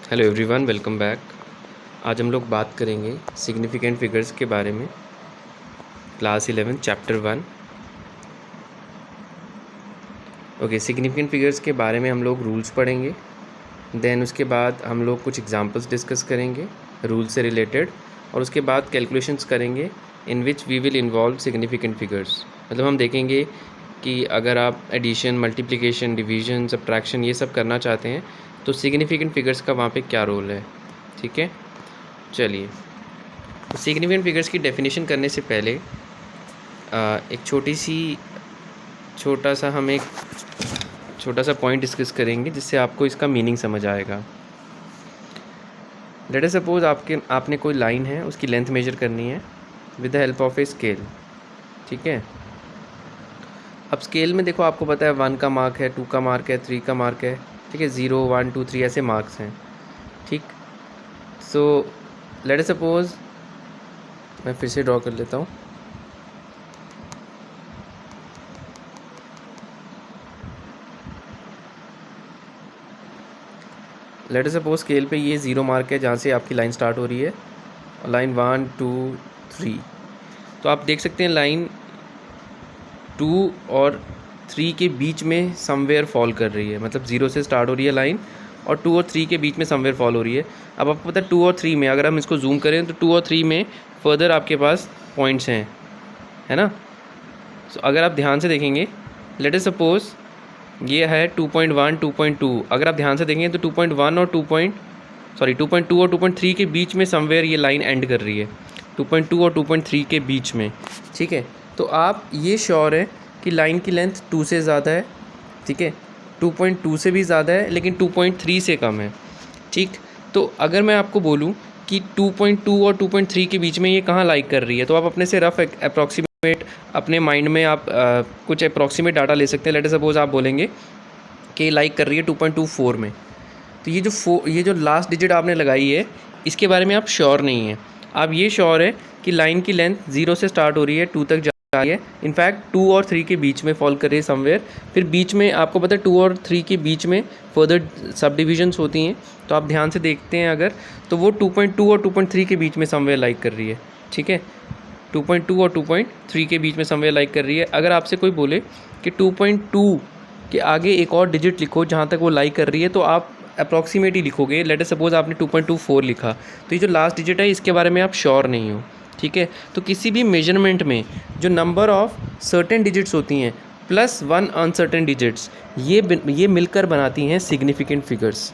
Hello everyone, welcome back. आज हम लोग बात करेंगे सिग्निफिकेंट फिगर्स के बारे में। Class 11 chapter 1। Okay, significant figures के बारे में हम लोग रूल्स पढ़ेंगे। देन उसके बाद हम लोग कुछ एग्जांपल्स डिस्कस करेंगे रूल से रिलेटेड, और उसके बाद कैलकुलेशंस करेंगे in which we will involve significant figures. मतलब हम देखेंगे कि अगर आप एडिशन, मल्टीप्लिकेशन, डिवीजन, सब्ट्रैक्शन ये सब करना चाहते हैं तो सिग्निफिकेंट फिगर्स का वहाँ पे क्या रोल है। ठीक है, चलिए। तो सिग्निफिकेंट फिगर्स की डेफिनेशन करने से पहले एक छोटा सा पॉइंट डिस्कस करेंगे जिससे आपको इसका मीनिंग समझ आएगा। लेट अस सपोज आपने कोई लाइन है, उसकी लेंथ मेजर करनी है with the help of a scale. ठीक है, अब स्केल में देखो, आपको पता है 1 का मार्क है, 2 का मार्क है, 3 का मार्क है। ठीक है, 0, 1, 2, 3 ऐसे मार्क्स हैं। ठीक, सो लेट अस सपोज मैं फिर से ड्रॉ कर लेता हूँ। लेट अस सपोज स्केल पे ये 0 मार्क है जहाँ से आपकी लाइन स्टार्ट हो रही है, लाइन 1, 2, 3। तो आप देख सकते हैं लाइन 2 और 3 के बीच में समवेयर फॉल कर रही है। मतलब 0 से स्टार्ट हो रही है लाइन और 2 और 3 के बीच में समवेयर फॉल हो रही है। अब आपको पता है 2 और 3 में अगर हम इसको जूम करें तो 2 और 3 में फर्दर आपके पास पॉइंट्स हैं, है ना। सो अगर आप ध्यान से देखेंगे, लेट अस सपोज ये है 2.1, 2.2। अगर आप ध्यान से देखेंगे तो 2.1 और 2.2 और 2.3 के बीच में समवेयर ये लाइन एंड कर रही है, 2.2 और 2.3 के बीच में। ठीक है, तो आप ये श्योर है कि लाइन की लेंथ 2 से ज़्यादा है। ठीक है, 2.2 से भी ज़्यादा है लेकिन 2.3 से कम है। ठीक, तो अगर मैं आपको बोलूँ कि 2.2 और 2.3 के बीच में ये कहाँ लाइक कर रही है, तो आप अपने से रफ अप्रॉक्सीमेट अपने माइंड में आप कुछ अप्रॉक्सीमेट डाटा ले सकते हैं। लेट अस सपोज आप बोलेंगे कि लाइक कर रही है 2.24 में। तो ये जो लास्ट डिजिट आपने लगाई है, इसके बारे में आप श्योर नहीं है। आप ये श्योर है कि लाइन की लेंथ 0 से स्टार्ट हो रही है, 2 तक जा रही है, इनफैक्ट 2 और 3 के बीच में फॉल कर रही है समवेयर। फिर बीच में आपको पता है 2 और 3 के बीच में फर्दर सब डिविजन्स होती हैं, तो आप ध्यान से देखते हैं अगर, तो वो 2.2 और 2.3 के बीच में समवेयर लाइक कर रही है। ठीक है, 2.2 और 2.3 के बीच में समवेयर लाइक कर रही है। अगर आपसे कोई बोले कि 2.2 के आगे एक और डिजिट लिखो जहाँ तक वो लाइक कर रही है, तो आप अप्रॉक्सीमेट ही लिखोगे। लेट अस सपोज आपने 2.24 लिखा, तो ये जो लास्ट डिजिट है इसके बारे में आप श्योर नहीं हो। ठीक है, तो किसी भी मेजरमेंट में जो नंबर ऑफ सर्टेन डिजिट्स होती हैं प्लस 1 अनसर्टेन डिजिट्स, ये मिलकर बनाती हैं सिग्निफिकेंट फिगर्स।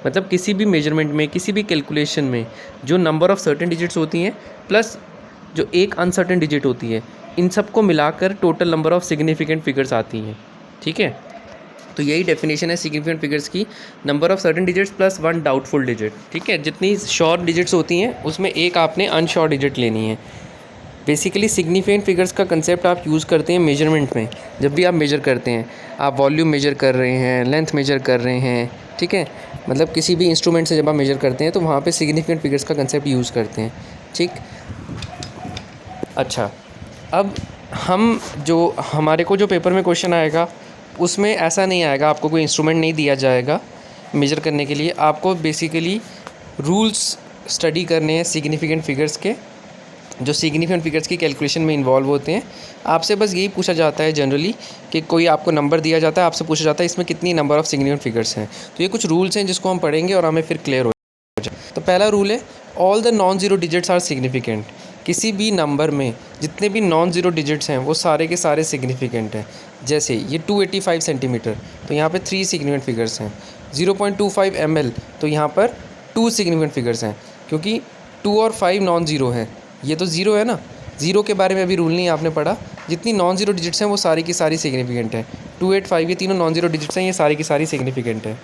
मतलब किसी भी मेजरमेंट में, किसी भी कैलकुलेशन में जो नंबर ऑफ सर्टेन डिजिट्स होती हैं प्लस जो एक अनसर्टेन डिजिट होती है, इन सबको मिलाकर total number of significant figures आती हैं। ठीक है, तो यही डेफिनेशन है सिग्निफिकेंट फिगर्स की, number of certain digits plus 1 doubtful digit. ठीक है, जितनी श्योर डिजिट्स होती हैं उसमें एक आपने अनश्योर डिजिट लेनी है। बेसिकली सिग्निफिकेंट फिगर्स का कंसेप्ट आप यूज़ करते हैं मेजरमेंट में। जब भी आप मेजर करते हैं, आप वॉल्यूम मेजर कर रहे हैं, लेंथ मेजर कर रहे हैं, ठीक है, मतलब किसी भी इंस्ट्रूमेंट से जब आप मेजर करते हैं तो वहाँ पे सिग्निफिकेंट फिगर्स का कंसेप्ट यूज़ करते हैं। ठीक, अच्छा, अब हमारे को जो पेपर में क्वेश्चन आएगा उसमें ऐसा नहीं आएगा, आपको कोई इंस्ट्रूमेंट नहीं दिया जाएगा मेजर करने के लिए। आपको बेसिकली रूल्स स्टडी करने हैं सिग्निफिकेंट फिगर्स के, जो सिग्निफिकेंट फिगर्स की कैलकुलेशन में इन्वॉल्व होते हैं। आपसे बस यही पूछा जाता है जनरली कि कोई आपको नंबर दिया जाता है, आपसे पूछा जाता है इसमें कितनी नंबर ऑफ सिग्निफिकेंट फिगर्स हैं। तो ये कुछ रूल्स हैं जिसको हम पढ़ेंगे और हमें फिर क्लियर हो जाए। तो पहला रूल है, all the non zero digits are significant. किसी भी नंबर में जितने भी नॉन ज़ीरो डिजिट्स हैं वो सारे के सारे सिग्निफिकेंट हैं। जैसे ये 285 सेंटीमीटर, तो यहाँ पे 3 सिग्निफिकेंट फिगर्स हैं। 0.25 ml, तो यहाँ पर 2 सिग्निफिकेंट फिगर्स हैं, क्योंकि 2 और 5 नॉन ज़ीरो है। ये तो ज़ीरो है ना, ज़ीरो के बारे में अभी रूल नहीं आपने पढ़ा। जितनी नॉन ज़ीरो डिजिट्स हैं वो सारी की सारी सिग्निफिकेंट है। 285 ये तीनों नॉन ज़ीरो डिजिट्स हैं, ये सारी की सारी सिग्निफिकेंट है।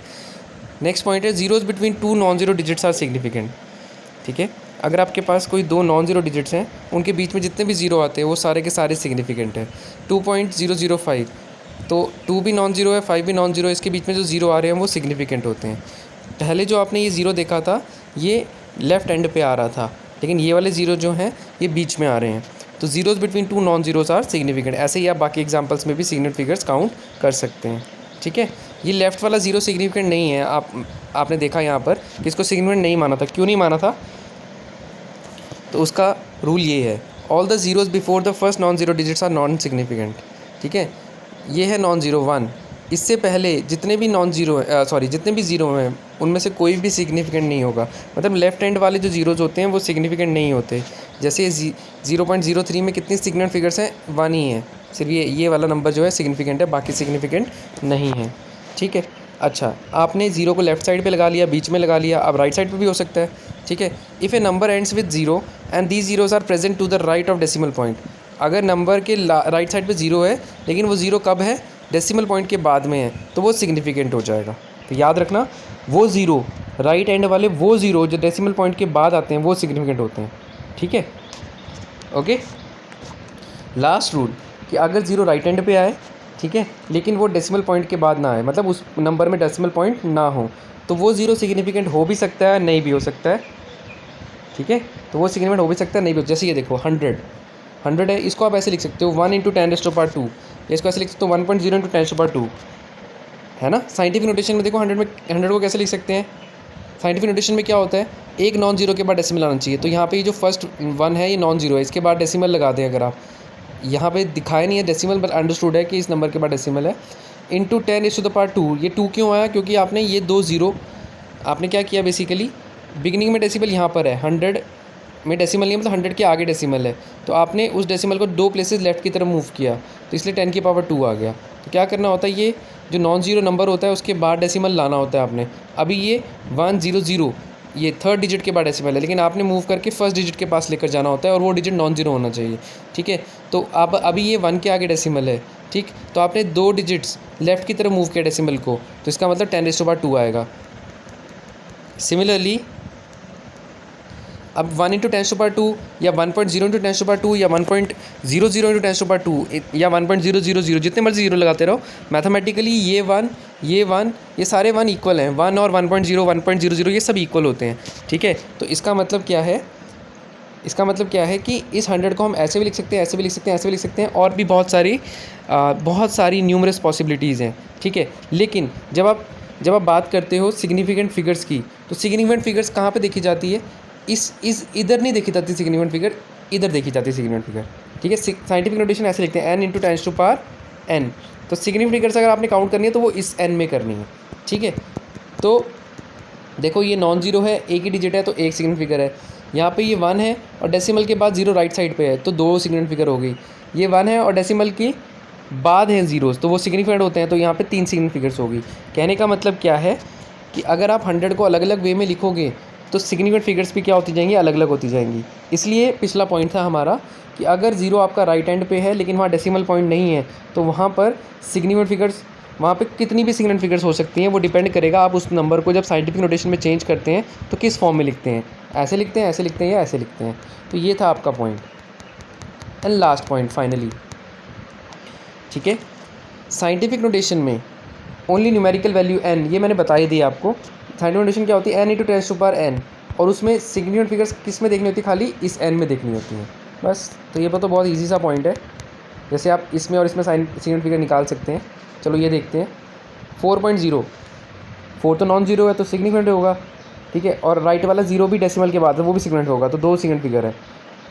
नेक्स्ट पॉइंट है, zeros between 2 non zero digits are significant. ठीक है, अगर आपके पास कोई 2 नॉन ज़ीरो डिजिट्स हैं, उनके बीच में जितने भी ज़ीरो आते हैं वो सारे के सारे सिग्निफिकेंट हैं। 2.005, तो 2 भी नॉन ज़ीरो है, 5 भी नॉन ज़ीरो है, इसके बीच में जो ज़ीरो आ रहे हैं वो सिग्निफिकेंट होते हैं। पहले जो आपने ये ज़ीरो देखा था ये लेफ़्ट एंड पे आ रहा था, लेकिन ये वाले ज़ीरो जो हैं ये बीच में आ रहे हैं। तो zeros between 2 non zeros are significant. ऐसे ही आप बाकी एग्जांपल्स में भी सिग्निफिकेंट फिगर्स काउंट कर सकते हैं। ठीक है, ये लेफ़्ट वाला ज़ीरो सिग्निफिकेंट नहीं है, आपने देखा यहाँ पर कि इसको सिग्निफिकेंट नहीं माना था। क्यों नहीं माना था? तो उसका रूल ये है, all the zeros before the first non zero digits are non significant. ठीक है, ये है नॉन ज़ीरो 1, इससे पहले जितने भी नॉन ज़ीरो जितने भी ज़ीरो हैं उनमें से कोई भी सिग्निफिकेंट नहीं होगा। मतलब लेफ्ट हैंड वाले जो ज़ीरोज़ होते हैं वो सिग्निफिकेंट नहीं होते। जैसे 0.03 में कितनी सिग्निफिकेंट फिगर्स हैं? 1 ही है, सिर्फ ये वाला नंबर जो है सिग्निफिकेंट है, बाकी सिग्निफिकेंट नहीं है। ठीक है, अच्छा आपने ज़ीरो को लेफ्ट साइड पे लगा लिया, बीच में लगा लिया, अब राइट साइड पे भी हो सकता है। ठीक है, if a number ends with zero and these zeros are present to the right of decimal point, अगर नंबर के राइट साइड पे ज़ीरो है लेकिन वो ज़ीरो कब है? डेसिमल पॉइंट के बाद में है, तो वो सिग्निफिकेंट हो जाएगा। तो याद रखना, वो ज़ीरो राइट एंड वाले वो ज़ीरो जो डेसिमल पॉइंट के बाद आते हैं वो सिग्निफिकेंट होते हैं। ठीक है, ओके। लास्ट रूल कि अगर ज़ीरो राइट एंड पे आए, ठीक है, लेकिन वो डेसिमल पॉइंट के बाद ना आए, मतलब उस नंबर में डेसिमल पॉइंट ना हो, तो वो ज़ीरो सिग्निफिकेंट हो भी सकता है, नहीं भी हो सकता है। ठीक है, तो वो सिग्निफिकेंट हो भी सकता है, नहीं भी। जैसे ये देखो 100 है, इसको आप ऐसे लिख सकते हो 1 × 10⁻², या इसको ऐसे लिख सकते हो 1.0 × 10⁻², है ना। साइंटिफिक नोटेशन में देखो 100 को कैसे लिख सकते हैं? साइंटिफिक नोटेशन में क्या होता है, एक नॉन जीरो के बाद डेसिमल आना चाहिए। तो यहाँ पे ये जो फर्स्ट 1 है ये नॉन जीरो है, इसके बाद डेसिमल लगा दें। अगर आप यहाँ पे दिखाया नहीं है डेसिमल, बट अंडरस्टूड है कि इस नंबर के बाद डेसिमल है। इंटू 10⁻², ये 2 क्यों आया? क्योंकि आपने ये 2 ज़ीरो आपने क्या किया बेसिकली, बिगिनिंग में डेसिमल यहाँ पर है, 100 में डेसिमल नहीं, मतलब 100 के आगे डेसिमल है, तो आपने उस डेसिमल को 2 प्लेसेस लेफ्ट की तरफ मूव किया, तो इसलिए 10⁻² आ गया। तो क्या करना होता है, ये जो नॉन ज़ीरो नंबर होता है उसके बाद डेसिमल लाना होता है आपने। अभी ये 100 ये थर्ड डिजिट के बाद डेसिमल है, लेकिन आपने मूव करके फर्स्ट डिजिट के पास लेकर जाना होता है और वो डिजिट नॉन जीरो होना चाहिए। ठीक है, तो अब अभी ये 1 के आगे डेसिमल है, ठीक, तो आपने 2 डिजिट्स लेफ्ट की तरफ मूव किया डेसिमल को, तो इसका मतलब 10⁻² आएगा। सिमिलरली अब 1 × 10⁻² या 1.0 × 10⁻², या 1.00 × 10⁻², या 1.000, जितने मर्जी जीरो लगाते रहो, मैथमेटिकली ये 1 ये सारे 1 इक्वल हैं। 1 और 1.0 1.00 ये सब इक्वल होते हैं। ठीक है, तो इसका मतलब क्या है, इसका मतलब क्या है कि इस 100 को हम ऐसे भी लिख सकते हैं, ऐसे भी लिख सकते हैं, ऐसे भी लिख सकते हैं, और भी बहुत सारी न्यूमरस पॉसिबिलिटीज़ हैं। ठीक है, लेकिन जब आप बात करते हो सिग्निफिकेंट फिगर्स की, तो सिग्निफिकेंट फिगर्स कहाँ पे देखी जाती है? इधर नहीं देखी जाती सिग्निफिकेंट फिगर, इधर देखी जाती है सिग्निफिकेंट फिगर। ठीक है, साइंटिफिक नोटेशन ऐसे लिखते हैं n × 10⁻n। तो सिग्निफिकेंट फिगर्स अगर आपने काउंट करनी है तो वो इस n में करनी है। ठीक है, तो देखो ये नॉन जीरो है, एक ही डिजिट है, तो एक सिग्निफिकेंट फिगर है। यहाँ पे ये 1 है और डेसिमल के बाद 0 राइट साइड पे है, तो 2 सिग्निफिकेंट फिगर हो गई। ये 1 है और डेसिमल के बाद हैं ज़ीरोज़, तो वो सिग्निफिकेंट होते हैं, तो यहाँ पे 3 सिग्निफिकेंट फिगर्स होगी। कहने का मतलब क्या है कि अगर आप 100 को अलग अलग वे में लिखोगे तो सिग्निफिकेंट फिगर्स भी क्या होती जाएंगी, अलग अलग होती जाएंगी। इसलिए पिछला पॉइंट था हमारा कि अगर ज़ीरो आपका राइट हैंड पे है लेकिन वहाँ डेसिमल पॉइंट नहीं है, तो वहाँ पर सिग्निफिकेंट फिगर्स, वहाँ पे कितनी भी सिग्निफिकेंट फिगर्स हो सकती हैं, वो डिपेंड करेगा आप उस नंबर को जब साइंटिफिक नोटेशन में चेंज करते हैं तो किस फॉर्म में लिखते हैं, ऐसे लिखते हैं, ऐसे लिखते हैं, या ऐसे लिखते हैं। तो ये था आपका point. And last point finally, ठीक है, साइंटिफिक नोटेशन में ओनली न्यूमेरिकल वैल्यू n, ये मैंने बता ही दी आपको। साइंटिफिक नोटेशन क्या होती है, n × 10⁻n, और उसमें सिग्निफिकेंट फिगर्स किस में देखनी होती है, खाली इस n में देखनी होती है बस। तो ये तो बहुत ईजी सा पॉइंट है, जैसे आप इसमें और इसमें सिग्निफिकेंट फिगर निकाल सकते हैं। चलो ये देखते हैं, 4.0, 4 तो नॉन जीरो है तो सिग्निफिकेंट होगा। ठीक है, और राइट वाला जीरो भी डेसिमल के बाद है, वो भी सिग्निफिकेंट होगा, तो 2 सिग्निफिकेंट फिगर है।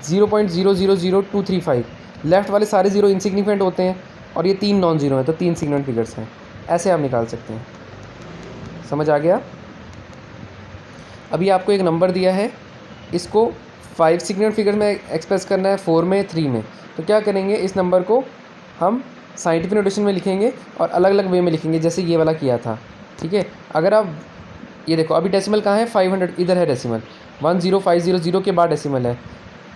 0.000235, लेफ्ट वाले सारे जीरो इनसिग्निफिकेंट होते हैं और ये 3 नॉन जीरो हैं, तो 3 सिग्निफिकेंट फिगर्स हैं। ऐसे आप निकाल सकते हैं। समझ आ गया? अभी आपको एक नंबर दिया है, इसको 5 सिग्निफिकेंट फिगर में एक्सप्रेस करना है, 4 में, 3 में। तो क्या करेंगे, इस नंबर को हम साइंटिफिक नोटेशन में लिखेंगे और अलग अलग वे में लिखेंगे, जैसे ये वाला किया था। ठीक है, अगर आप ये देखो अभी डेसिमल कहाँ है, 500 इधर है डेसिमल, 10500 के बाद डेसिमल है।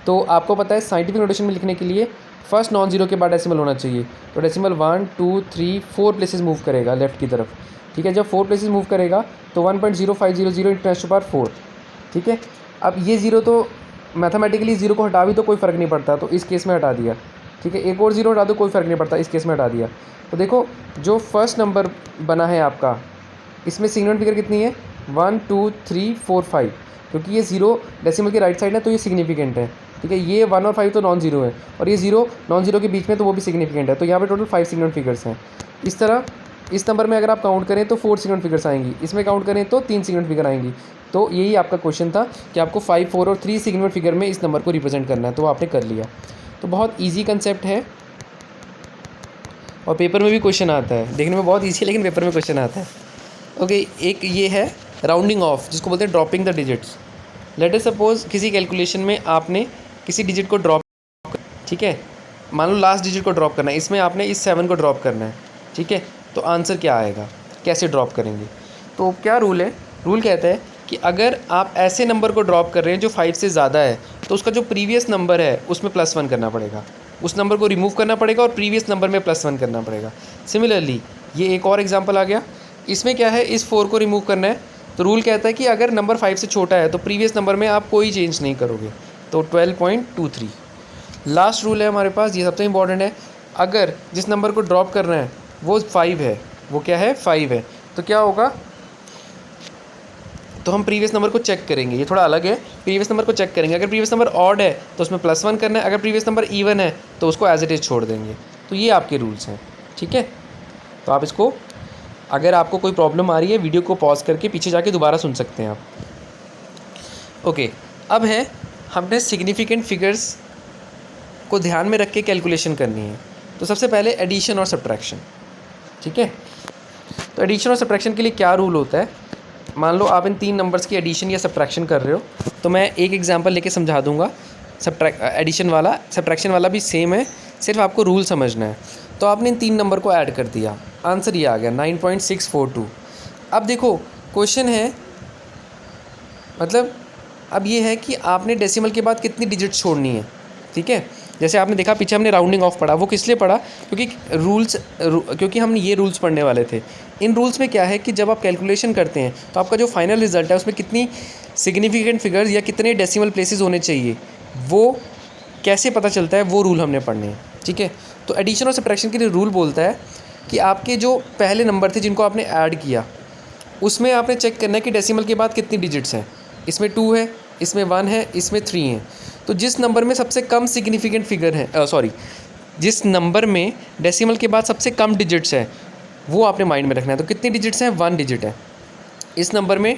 तो आपको पता है साइंटिफिक नोटेशन में लिखने के लिए फर्स्ट नॉन जीरो के बाद डेसिमल होना चाहिए, तो डेसिमल 1 2 3 4 प्लेसेस मूव करेगा लेफ्ट की तरफ। ठीक है, जब 4 प्लेसेस मूव करेगा तो 1.0500 × 10⁻4। ठीक है, अब ये ज़ीरो तो मैथमेटिकली ज़ीरो को हटा भी तो कोई फ़र्क नहीं पड़ता, तो इस केस में हटा दिया। ठीक है, एक और ज़ीरो हटा दो, कोई फ़र्क नहीं पड़ता, इस केस में हटा दिया। तो देखो जो फर्स्ट नंबर बना है आपका, इसमें सिग्निफिकेंट फिगर कितनी है, 1 2 3 4 5, क्योंकि ये ज़ीरो डेसिमल की राइट साइड है तो ये सिग्निफिकेंट है। ठीक है, ये 1 और 5 तो नॉन जीरो है, और ये ज़ीरो नॉन जीरो के बीच में, तो वो भी सिग्निफिकेंट है। तो यहाँ पे टोटल 5 सिग्निफिकेंट फिगर्स हैं। इस तरह इस नंबर में अगर आप काउंट करें तो 4 सिग्निफिकेंट फिगर्स आएंगी, इसमें काउंट करें तो 3 सिग्निफिकेंट फिगर आएंगी। तो यही आपका क्वेश्चन था कि आपको 5, 4 और 3 सिग्निफिकेंट फिगर में इस नंबर को रिप्रेजेंट करना है, तो आपने कर लिया। तो बहुत ईजी कंसेप्ट है और पेपर में भी क्वेश्चन आता है, देखने में बहुत ईजी है लेकिन पेपर में क्वेश्चन आता है। ओके, एक ये है राउंडिंग ऑफ, जिसको बोलते हैं dropping the digits. Let us suppose किसी कैलकुलेशन में आपने किसी डिजिट को ड्रॉप, ठीक है, मान लो लास्ट डिजिट को ड्रॉप करना है, इसमें आपने इस 7 को ड्रॉप करना है, ठीक है। तो आंसर क्या आएगा, कैसे ड्रॉप करेंगे? तो क्या रूल है, रूल कहता है कि अगर आप ऐसे नंबर को ड्रॉप कर रहे हैं जो 5 से ज़्यादा है, तो उसका जो प्रीवियस नंबर है उसमें +1 करना पड़ेगा, उस नंबर को रिमूव करना पड़ेगा और प्रीवियस नंबर में +1 करना पड़ेगा। सिमिलरली ये एक और एग्जांपल आ गया, इसमें क्या है, इस 4 को रिमूव करना है। तो रूल कहता है कि अगर नंबर 5 से छोटा है तो प्रीवियस नंबर में आप कोई चेंज नहीं करोगे, तो 12.23। लास्ट रूल है हमारे पास, ये सबसे इंपॉर्टेंट है, अगर जिस नंबर को ड्रॉप करना है वो 5 है, वो क्या है, 5 है, तो क्या होगा, तो हम प्रीवियस नंबर को चेक करेंगे, ये थोड़ा अलग है, प्रीवियस नंबर को चेक करेंगे। अगर प्रीवियस नंबर ऑड है तो उसमें +1 करना है, अगर प्रीवियस नंबर इवन है तो उसको एज इट इज़ छोड़ देंगे। तो ये आपके रूल्स हैं, ठीक है। तो आप इसको, अगर आपको कोई प्रॉब्लम आ रही है, वीडियो को पॉज करके पीछे जाके दोबारा सुन सकते हैं आप। ओके, अब है हमने सिग्निफिकेंट फिगर्स को ध्यान में रख के कैलकुलेशन करनी है। तो सबसे पहले एडिशन और सब्ट्रैक्शन, ठीक है। तो एडिशन और सब्ट्रैक्शन के लिए क्या रूल होता है, मान लो आप इन 3 नंबर्स की एडिशन या सब्ट्रैक्शन कर रहे हो, तो मैं एक एग्जांपल लेके समझा दूंगा। एडिशन वाला, सब्ट्रैक्शन वाला भी सेम है, सिर्फ आपको रूल समझना है। तो आपने इन 3 नंबर को ऐड कर दिया, आंसर ये आ गया 9.642। अब देखो क्वेश्चन है, मतलब अब ये है कि आपने डेसिमल के बाद कितनी डिजिट छोड़नी है, ठीक है। जैसे आपने देखा पीछे हमने राउंडिंग ऑफ पढ़ा, वो किस लिए पढ़ा, क्योंकि हम ये रूल्स पढ़ने वाले थे। इन रूल्स में क्या है कि जब आप कैलकुलेशन करते हैं तो आपका जो फाइनल रिजल्ट है उसमें कितनी सिग्निफिकेंट फिगर्स या कितने डेसिमल प्लेसेस होने चाहिए, वो कैसे पता चलता है, वो रूल हमने पढ़ने हैं, ठीक है। तो एडिशन और सब्ट्रैक्शन के लिए रूल बोलता है कि आपके जो पहले नंबर थे जिनको आपने ऐड किया, उसमें आपने चेक करना है कि डेसिमल के बाद कितनी डिजिट्स हैं। इसमें 2 है, इसमें 1 है, इसमें 3 है। तो जिस नंबर में सबसे कम सिग्निफिकेंट फिगर है, जिस नंबर में डेसिमल के बाद सबसे कम डिजिट्स है, वो आपने माइंड में रखना है। तो कितनी डिजिट्स हैं, 1 डिजिट है। इस नंबर में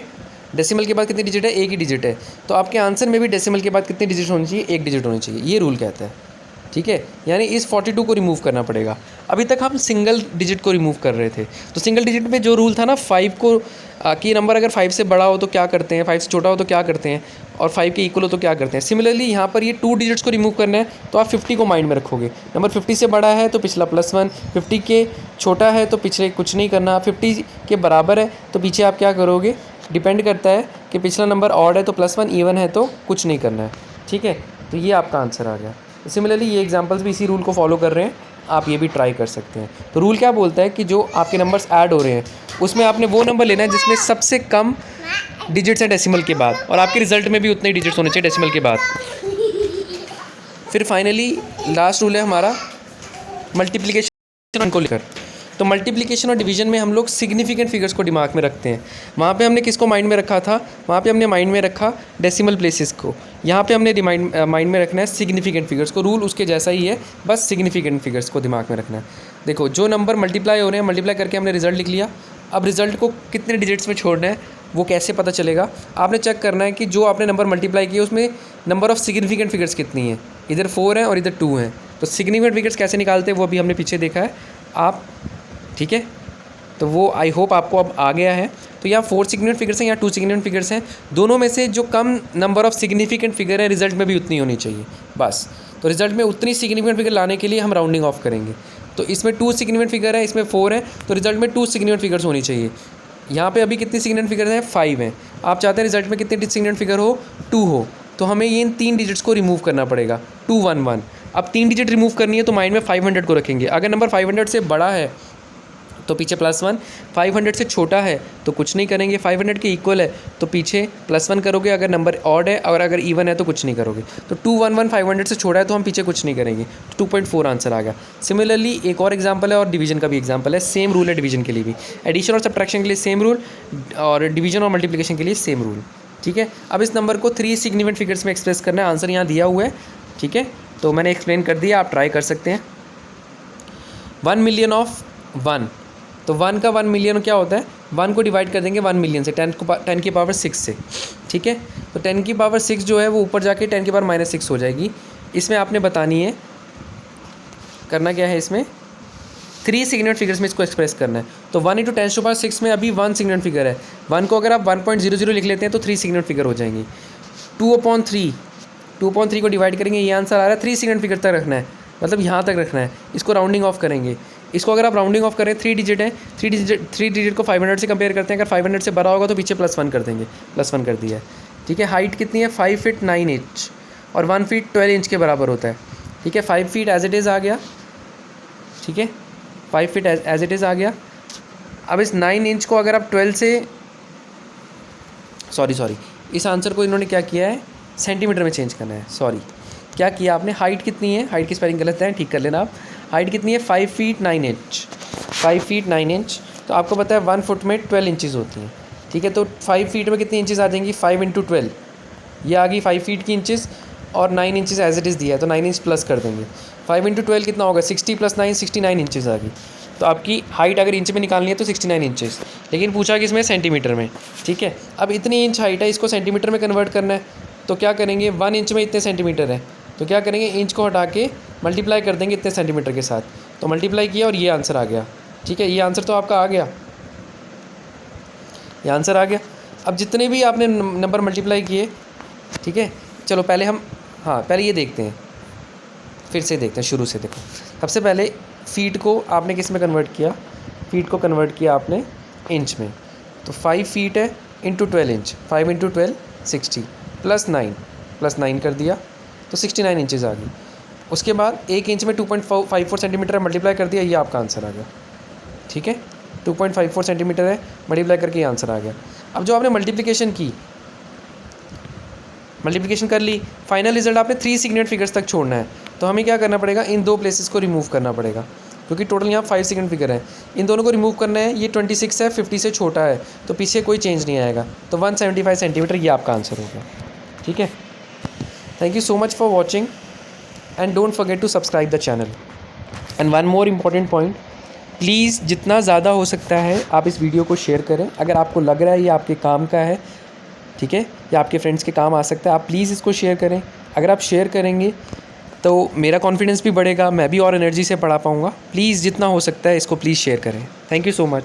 डेसिमल के बाद कितनी डिजिट है, 1 ही डिजिट है। तो आपके आंसर में भी डेसिमल के बाद कितनी डिजिट होनी चाहिए, 1 डिजिट होनी चाहिए, ये रूल कहता है, ठीक है। यानी इस 42 को रिमूव करना पड़ेगा। अभी तक हम सिंगल डिजिट को रिमूव कर रहे थे, तो सिंगल डिजिट में जो रूल था ना, 5 को कि नंबर अगर 5 से बड़ा हो तो क्या करते हैं, 5 से छोटा हो तो क्या करते हैं, और 5 के इक्वल हो तो क्या करते हैं। सिमिलरली यहाँ पर ये 2 डिजिट्स को रिमूव करना है, तो आप 50 को माइंड में रखोगे। नंबर 50 से बड़ा है तो पिछला +1, 50 के छोटा है तो पिछले कुछ नहीं करना, 50 के बराबर है तो पीछे आप क्या करोगे, डिपेंड करता है कि पिछला नंबर ऑड है तो +1, इवन है तो कुछ नहीं करना है, ठीक है। तो ये आपका आंसर आ गया। सिमिलरली ये एग्जांपल्स भी इसी रूल को फॉलो कर रहे हैं, आप ये भी ट्राई कर सकते हैं। तो रूल क्या बोलता है कि जो आपके नंबर्स ऐड हो रहे हैं उसमें आपने वो नंबर लेना है जिसमें सबसे कम डिजिट्स हैं डेसिमल के बाद, और आपके रिजल्ट में भी उतने ही डिजिट्स होने चाहिए डेसिमल के बाद। फिर फाइनली लास्ट रूल है हमारा मल्टीप्लिकेशन को लेकर। तो मल्टीप्लिकेशन और डिवीजन में हम लोग सिग्निफिकेंट फिगर्स को दिमाग में रखते हैं। वहाँ पे हमने किसको माइंड में रखा था, वहाँ पे हमने माइंड में रखा डेसिमल प्लेसेस को। यहाँ पे हमने माइंड में रखना है सिग्निफिकेंट फिगर्स को। रूल उसके जैसा ही है, बस सिग्निफिकेंट फिगर्स को दिमाग में रखना है। देखो जो नंबर मल्टीप्लाई हो रहे हैं, मल्टीप्लाई करके हमने रिजल्ट लिख लिया। अब रिजल्ट को कितने डिजिट्स में छोड़ना है वो कैसे पता चलेगा, आपने चेक करना है कि जो आपने नंबर मल्टीप्लाई किए उसमें नंबर ऑफ़ सिग्निफिकेंट फिगर्स कितनी है। इधर 4 हैं और इधर 2 हैं, तो सिग्निफिकेंट फिगर्स कैसे निकालते हैं वो अभी हमने पीछे देखा है आप, ठीक है। तो वो आई होप आपको अब आ गया है। तो यहाँ 4 सिग्निफिकेंट फिगर्स हैं, यहाँ 2 सिग्निफिकेंट फिगर्स हैं। दोनों में से जो कम नंबर ऑफ़ सिग्निफिकेंट फिगर है रिजल्ट में भी उतनी होनी चाहिए, बस। तो रिजल्ट में उतनी सिग्निफिकेंट फिगर लाने के लिए हम राउंडिंग ऑफ करेंगे। तो इसमें 2 सिग्निफिकेंट फिगर है, इसमें 4 है, तो रिजल्ट में 2 सिग्निफिकेंट फिगर्स होनी चाहिए। यहाँ पे अभी कितनी सिग्निफिकेंट फिगर्स हैं, 5 हैं। आप चाहते हैं रिजल्ट में कितनी सिग्निफिकेंट फिगर हो, 2 हो, तो हमें ये इन 3 डिजिट्स को रिमूव करना पड़ेगा, 2 1 1। अब 3 डिजिट रिमूव करनी है तो माइंड में 500 को रखेंगे। अगर नंबर 500 से बड़ा है तो पीछे +1, 500 से छोटा है तो कुछ नहीं करेंगे, 500 के इक्वल है तो पीछे +1 करोगे, अगर नंबर ऑड है और अगर इवन है तो कुछ नहीं करोगे। तो 2 1 1 500 से छोटा है तो हम पीछे कुछ नहीं करेंगे, 2.4 आंसर आ गया। सिमिलरली एक और एग्जांपल है और डिवीजन का भी एग्जांपल है, सेम रूल है डिवीजन के लिए भी। एडिशन और सब्ट्रैक्शन के लिए सेम रूल और डिवीजन और मल्टीप्लिकेशन के लिए सेम रूल, ठीक है। अब इस नंबर को 3 सिग्निफिकेंट फिगर्स में एक्सप्रेस करना है, आंसर यहाँ दिया हुआ है, ठीक है। तो मैंने एक्सप्लेन कर दिया, आप ट्राई कर सकते हैं। 1 मिलियन ऑफ 1 तो 1 का 1 मिलियन क्या होता है, 1 को डिवाइड कर देंगे 1 मिलियन से, 10 की पावर 6 से, ठीक है। तो 10 की पावर 6 जो है वो ऊपर जाके 10 की पावर -6 हो जाएगी। इसमें आपने बतानी है, करना क्या है, इसमें 3 सिग्निफिकेंट फिगर्स में इसको एक्सप्रेस करना है। तो 1 × 10⁻6 में अभी 1 सिग्निफिकेंट फिगर है, 1 को अगर आप 1.00 लिख लेते हैं तो 3 सिग्निफिकेंट फिगर हो जाएंगी। 2/3 को डिवाइड करेंगे, ये आंसर आ रहा है। 3 सिग्निफिकेंट फिगर तक रखना है, मतलब यहाँ तक रखना है। इसको राउंडिंग ऑफ करेंगे, इसको अगर आप राउंडिंग ऑफ करें 3 डिजिट है, 3 डिजिट को 500 से कंपेयर करते हैं। अगर 500 से बड़ा होगा तो पीछे +1 कर देंगे, +1 कर दिया है, ठीक है। हाइट कितनी है, 5 फीट 9 इंच और 1 फीट 12 इंच के बराबर होता है, ठीक है। 5 फीट एज इट इज़ आ गया, ठीक है, 5 फीट एज इट इज़ आ गया। अब इस 9 इंच को अगर आप 12 से सॉरी इस आंसर को इन्होंने क्या किया है, सेंटीमीटर में चेंज करना है। सॉरी, क्या किया आपने, हाइट कितनी है, हाइट की स्पेलिंग गलत है, ठीक कर लेना आप। हाइट कितनी है, 5 फीट 9 इंच, 5 फीट 9 इंच। तो आपको पता है 1 फुट में 12 इंचज़ होती हैं, ठीक है। तो 5 फीट में कितनी इंचज़ आ जाएंगी, 5 × 12, ये आ गई 5 फीट की इंचज़, और 9 इंचज़ एज इट इज़ दिया है तो 9 इंच प्लस कर देंगे। 5 × 12 कितना होगा, 60 + 9 69 इंचज़ आ गई। तो आपकी हाइट अगर इंच में निकालनी है तो 69 इंचज़, लेकिन पूछा कि इसमें सेंटीमीटर में, ठीक है। अब इतनी इंच हाइट है, इसको सेंटीमीटर में कन्वर्ट करना है, तो क्या करेंगे, 1 इंच में इतने सेंटीमीटर है, तो क्या करेंगे, इंच को हटा के मल्टीप्लाई कर देंगे इतने सेंटीमीटर के साथ। तो मल्टीप्लाई किया और ये आंसर आ गया, ठीक है। ये आंसर तो आपका आ गया, ये आंसर आ गया। अब जितने भी आपने नंबर मल्टीप्लाई किए, ठीक है, चलो पहले हम, हाँ पहले ये देखते हैं, फिर से देखते हैं शुरू से। देखो, सबसे पहले फीट को आपने किस में कन्वर्ट किया, फीट को कन्वर्ट किया आपने इंच में। तो 5 फीट है इंटू 12 इंच, 5 × 12 60 + 9 कर दिया तो 69 इंचज़ आ गई। उसके बाद 1 इंच में 2.54 सेंटीमीटर मल्टीप्लाई कर दिया, ये आपका आंसर आ गया, ठीक है। 2.54 सेंटीमीटर है, मल्टीप्लाई करके ये आंसर आ गया। अब जो आपने मल्टीप्लिकेशन कर ली, फाइनल रिजल्ट आपने 3 सिग्निफिकेंट फिगर्स तक छोड़ना है। तो हमें क्या करना पड़ेगा, इन 2 प्लेसेस को रिमूव करना पड़ेगा, क्योंकि टोटल यहाँ 5 सिग्निफिकेंट फिगर है। इन दोनों को रिमूव करना है, ये 26 है, 50 से छोटा है, तो पीछे कोई चेंज नहीं आएगा। तो 175 सेंटीमीटर ये आपका आंसर हो गया, ठीक है। Thank you so much for watching and don't forget to subscribe the channel. And one more important point, please जितना ज़्यादा हो सकता है आप इस वीडियो को शेयर करें। अगर आपको लग रहा है ये आपके काम का है, ठीक है, या आपके फ्रेंड्स के काम आ सकता है, आप प्लीज़ इसको शेयर करें। अगर आप शेयर करेंगे तो मेरा कॉन्फिडेंस भी बढ़ेगा, मैं भी और एनर्जी से पढ़ा पाऊँगा। प्लीज़ जितना हो सकता है इसको प्लीज़ शेयर करें। Thank you so much.